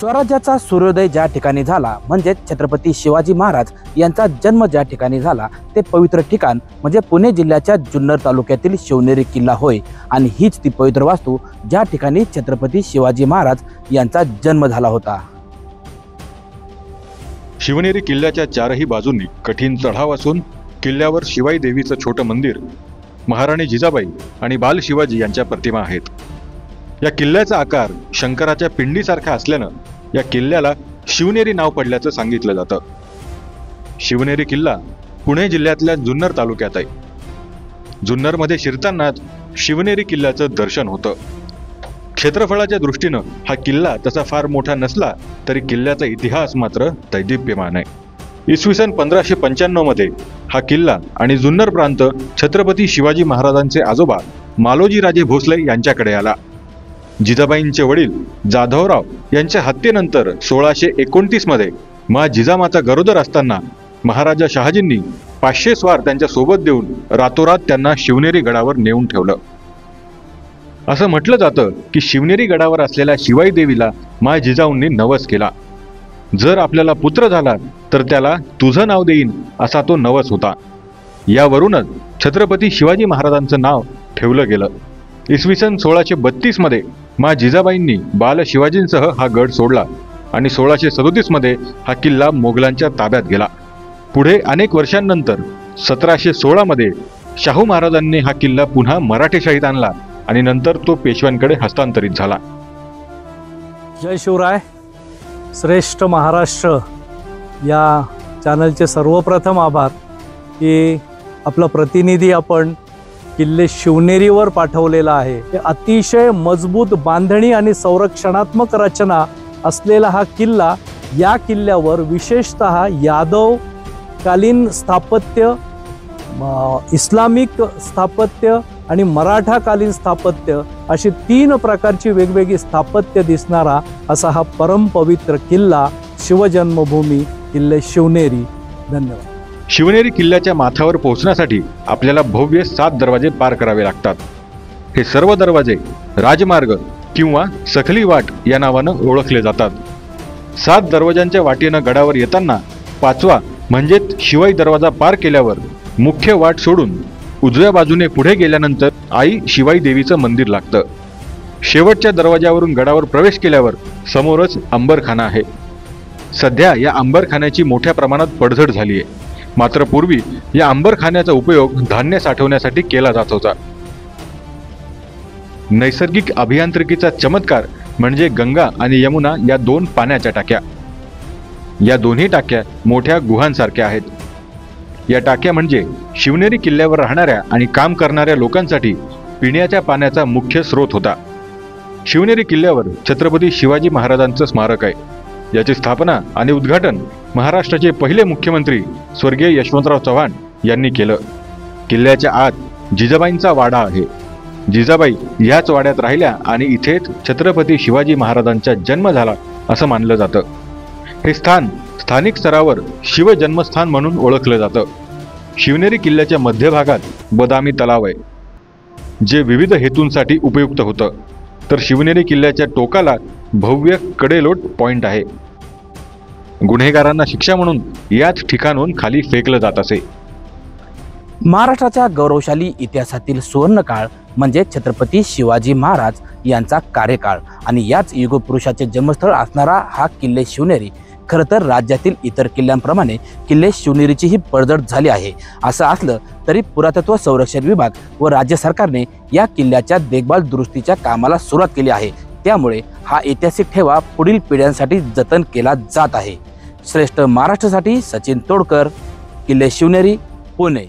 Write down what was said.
स्वराज्याचा सूर्योदय ज्या ठिकाणी झाला म्हणजे छत्रपती शिवाजी महाराज यांचा जन्म ज्या ठिकाणी झाला ते पवित्र ठिकाण म्हणजे पुणे जिल्ह्याच्या जुन्नर तालुक्यातील शिवनेरी किल्ला होय। आणि हीच ती पवित्र वास्तू ज्या ठिकाणी छत्रपती शिवाजी महाराज यांचा जन्म झाला होता। शिवनेरी किल्ल्याच्या चारही बाजूंनी कठीण चढाव असून किल्ल्यावर शिवाई देवीचं छोटं मंदिर, महाराणी जिजाबाई आणि बाल शिवाजी यांच्या प्रतिमा आहेत। या किल्ल्याचा आकार शंकराच्या पिंडीसारखा असल्यानं या किल्ल्याला शिवनेरी नाव पडल्याचं सांगितलं जातं। शिवनेरी किल्ला पुणे जिल्ह्यातल्या जुन्नर तालुक्यात आहे। जुन्नरमध्ये शिरतानाच शिवनेरी किल्ल्याचं दर्शन होतं। क्षेत्रफळाच्या दृष्टीनं हा किल्ला तसा फार मोठा नसला तरी किल्ल्याचा इतिहास मात्र दैदिप्यमान आहे। इसवी सन 1595 मध्ये हा किल्ला आणि जुन्नर प्रांत छत्रपती शिवाजी महाराजांचे आजोबा मालोजीराजे भोसले यांच्याकडे आला। जिजाबाईंचे वडील जाधवराव यांच्या हत्येनंतर 1629 मध्ये मा जिजामाता गरोदर असताना महाराजा शहाजींनी 500 स्वार त्यांच्या सोबत देऊन रातोरात त्यांना शिवनेरी गडावर नेऊन ठेवलं। असं म्हटलं जातं की शिवनेरी गडावर असलेल्या शिवाई देवीला मा जिजाऊंनी नवस केला, जर आपल्याला पुत्र झाला तर त्याला तुझं नाव देईन असा तो नवस होता। यावरूनच छत्रपती शिवाजी महाराजांचं नाव ठेवलं गेलं। इसवी सन 1632 मध्ये मा जिजाबाईंनी बाल शिवाजींसह हा गड सोडला आणि 1637 मध्ये हा किल्ला मोगलांच्या ताब्यात गेला। पुढे अनेक वर्षांनंतर 1716 मध्ये शाहू महाराजांनी हा किल्ला पुन्हा मराठेशाहीत आणला आणि नंतर तो पेशव्यांकडे हस्तांतरित झाला। जय शिवराय। श्रेष्ठ महाराष्ट्र या चॅनलचे सर्वप्रथम आभार की आपला प्रतिनिधी आपण किल्ले शिवनेरीवर पाठवलेला आहे। हे अतिशय मजबूत बांधणी आणि संरक्षणात्मक रचना असलेला हा किल्ला, या किल्ल्यावर विशेषतः यादवकालीन स्थापत्य, इस्लामिक स्थापत्य आणि मराठाकालीन स्थापत्य अशी 3 प्रकारची वेगवेगळी स्थापत्य दिसणारा असा हा परमपवित्र किल्ला शिवजन्मभूमी किल्ले शिवनेरी। धन्यवाद। शिवनेरी किल्ल्याच्या माथ्यावर पोहोचण्यासाठी आपल्याला भव्य 7 दरवाजे पार करावे लागतात। हे सर्व दरवाजे राजमार्ग किंवा सखली वाट या नावानं ओळखले जातात। 7 दरवाजांच्या वाटेनं गडावर येताना 5वा म्हणजेच शिवाई दरवाजा पार केल्यावर मुख्य वाट सोडून उजव्या बाजूने पुढे गेल्यानंतर आई शिवाई देवीचं मंदिर लागतं। शेवटच्या दरवाजावरून गडावर प्रवेश केल्यावर समोरच अंबरखाना आहे। सध्या या अंबरखान्याची मोठ्या प्रमाणात पडझड झाली आहे, मात्र पूर्वी या अंबरखान्याचा उपयोग धान्य साठवण्यासाठी केला जात होता। नैसर्गिक अभियांत्रिकीचा चमत्कार म्हणजे गंगा आणि यमुना या 2 पाण्याच्या टाक्या। या दोन्ही टाक्या मोठ्या गुहांसारख्या आहेत। या टाक्या म्हणजे शिवनेरी किल्ल्यावर राहणाऱ्या आणि काम करणाऱ्या लोकांसाठी पिण्याच्या पाण्याचा मुख्य स्रोत होता। शिवनेरी किल्ल्यावर छत्रपती शिवाजी महाराजांचं स्मारक आहे। याची स्थापना आणि उद्घाटन महाराष्ट्राचे पहिले मुख्यमंत्री स्वर्गीय यशवंतराव चव्हाण यांनी केलं। किल्ल्याच्या आत जिजाबाईंचा वाडा आहे। जिजाबाई याच वाड्यात राहिल्या आणि इथेच छत्रपती शिवाजी महाराजांचा जन्म झाला असं मानलं जातं। हे स्थान स्थानिक स्तरावर शिवजन्मस्थान म्हणून ओळखलं जातं। शिवनेरी किल्ल्याच्या मध्यभागात बदामी तलाव आहे, जे विविध हेतूंसाठी उपयुक्त होतं, तर शिवनेरी किल्ल्याच्या टोकाला भव्य कडेलोट पॉइंट आहे। गुन्हेगारांना शिक्षा म्हणून याच ठिकाणून खाली फेकलं जात असे। महाराष्ट्राच्या गौरवशाली इतिहासातील सुवर्णकाळ म्हणजे छत्रपती शिवाजी महाराज यांचा कार्यकाळ आणि याच युगपुरुषाचे जन्मस्थळ असणारा हा किल्ले शिवनेरी खरं तर राज्यातील इतर किल्ल्यांप्रमाणे किल्ले शिवनेरीचीही पडझड झाली आहे। असं असलं तरी पुरातत्व संरक्षण विभाग व राज्य सरकारने या किल्ल्याच्या देखभाल दुरुस्तीच्या कामाला सुरुवात केली आहे। त्यामुळे हा ऐतिहासिक ठेवा पुढील पिढ्यांसाठी जतन केला जात आहे। श्रेष्ठ महाराष्ट्रासाठी सचिन तोडकर, किल्ले शिवनेरी, पुणे।